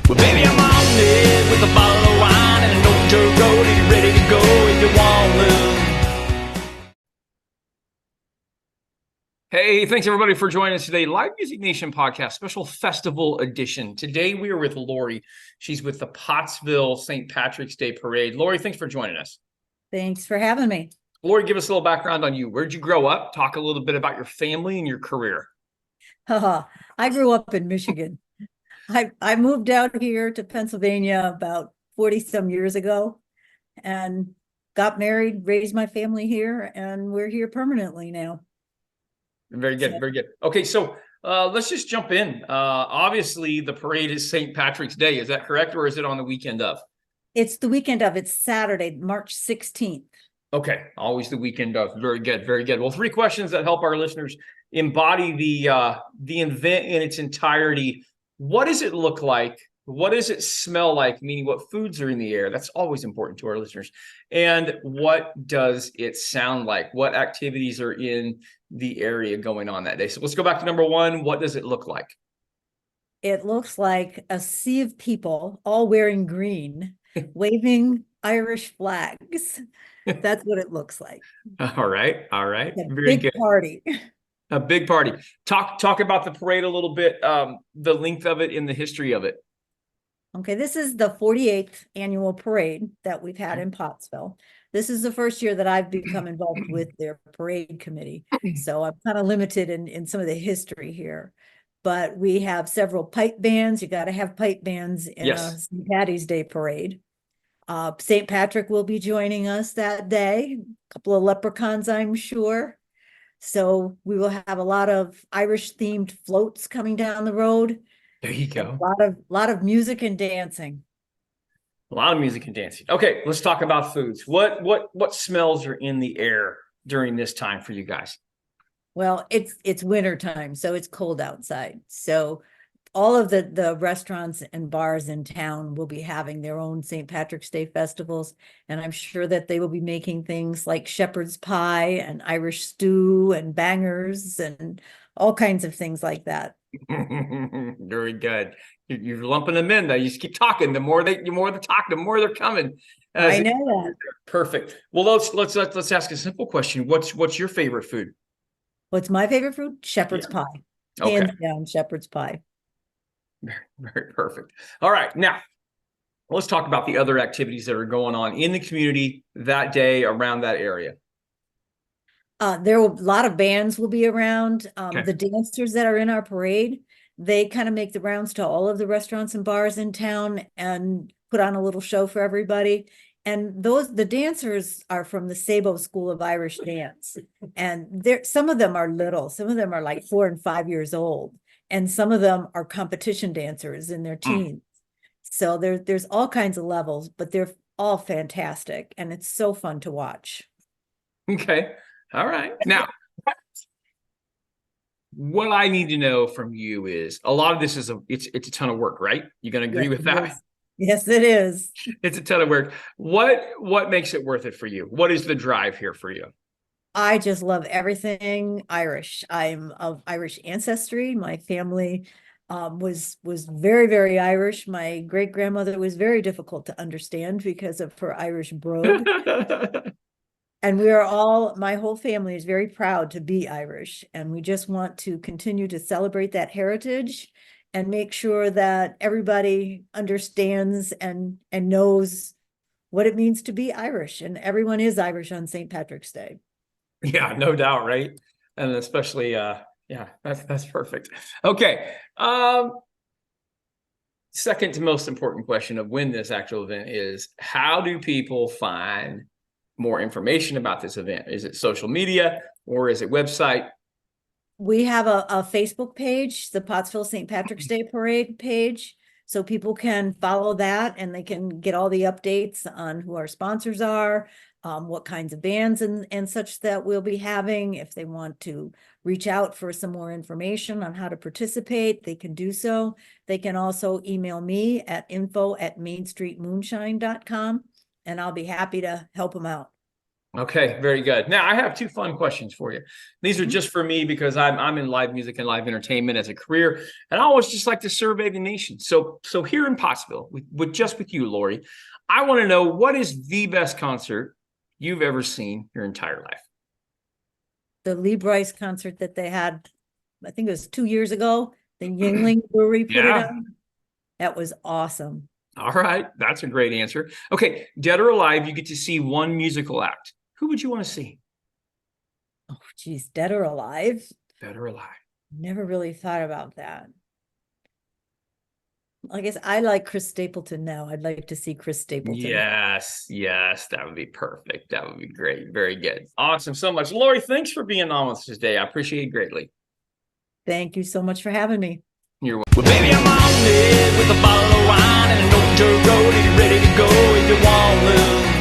Well, baby, I'm on it with a bottle of wine and an old dirt road, and you're ready to go if you want to. Hey, thanks everybody for joining us today. Live Music Nation podcast, special festival edition. Today we are with Lori. She's with the Pottsville St. Patrick's Day Parade. Lori, thanks for joining us. Thanks for having me. Lori, give us a little background on you. Where'd you grow up? Talk a little bit about your family and your career. I grew up in Michigan. I moved out here to Pennsylvania about 40 some years ago and got married, raised my family here, and we're here permanently now. Very good, very good. Okay, so let's just jump in. Obviously, the parade is St. Patrick's Day. Is that correct, or is it on the weekend of? It's the weekend of. It's Saturday, March 16th. Okay, always the weekend of. Very good, very good. Well, 3 questions that help our listeners embody the event in its entirety. What does it look like? What does it smell like? Meaning, what foods are in the air? That's always important to our listeners. And what does it sound like? What activities are in the area going on that day? So let's go back to number 1. What does it look like? It looks like a sea of people all wearing green, waving Irish flags. That's what it looks like. All right, all right. It's a Very big good. party. A big party. Talk about the parade a little bit, the length of it and the history of it. Okay, this is the 48th annual parade that we've had in Pottsville. This is the first year that I've become involved with their parade committee. So I'm kind of limited in some of the history here. But we have several pipe bands. You got to have pipe bands in a St. Patty's Day parade. St. Patrick will be joining us that day. A couple of leprechauns, I'm sure. So we will have a lot of Irish themed floats coming down the road. There you go. A lot of music and dancing. A lot of music and dancing. Okay, let's talk about foods. What smells are in the air during this time for you guys? Well, it's winter time, so it's cold outside. So all of the restaurants and bars in town will be having their own St. Patrick's Day festivals. And I'm sure that they will be making things like shepherd's pie and Irish stew and bangers and all kinds of things like that. Very good. You're lumping them in though. You just keep talking. The more they talk, the more they're coming. I know that. Perfect. Well, let's ask a simple question. What's your favorite food? What's my favorite food? Shepherd's pie. Hands down, shepherd's pie. Very, very perfect. All right. Now, let's talk about the other activities that are going on in the community that day around that area. There will a lot of bands will be around. The dancers that are in our parade, they kind of make the rounds to all of the restaurants and bars in town and put on a little show for everybody. And the dancers are from the Sabo School of Irish Dance. And some of them are little, some of them are like 4 and 5 years old. And some of them are competition dancers in their teens. So there's all kinds of levels, but they're all fantastic. And it's so fun to watch. Okay. All right. Now, what I need to know from you is a lot of this it's a ton of work, right? You're going to agree with that? Yes, it is. It's a ton of work. What makes it worth it for you? What is the drive here for you? I just love everything Irish. I'm of Irish ancestry. My family was very, very Irish. My great grandmother was very difficult to understand because of her Irish brogue. And my whole family is very proud to be Irish. And we just want to continue to celebrate that heritage and make sure that everybody understands and knows what it means to be Irish. And everyone is Irish on St. Patrick's Day. Yeah, no doubt, right? And especially, that's perfect. Okay. Second to most important question of when this actual event is, how do people find more information about this event? Is it social media or is it website? We have a Facebook page, the Pottsville St. Patrick's Day Parade page. So people can follow that and they can get all the updates on who our sponsors are, what kinds of bands and such that we'll be having. If they want to reach out for some more information on how to participate, they can do so. They can also email me at info@mainstreetmoonshine.com and I'll be happy to help them out. Okay, very good. Now I have two fun questions for you. These are just for me because I'm in live music and live entertainment as a career, and I always just like to survey the nation. So here in Pottsville, with you, Lori, I want to know, what is the best concert you've ever seen your entire life? The Lee Bryce concert that they had, I think it was 2 years ago, the Yingling Brewery put it Yeah. on. That was awesome. All right, that's a great answer. Okay, dead or alive, you get to see one musical act. Who would you want to see? Oh, geez, dead or alive? Dead or alive? Never really thought about that. I guess I like Chris Stapleton now. I'd like to see Chris Stapleton. Yes, that would be perfect. That would be great. Very good. Awesome so much. Lori, thanks for being on with us today. I appreciate it greatly. Thank you so much for having me. You're Well, baby, I'm on it with a bottle of wine and an old dirt road, and you're ready to go if you want to.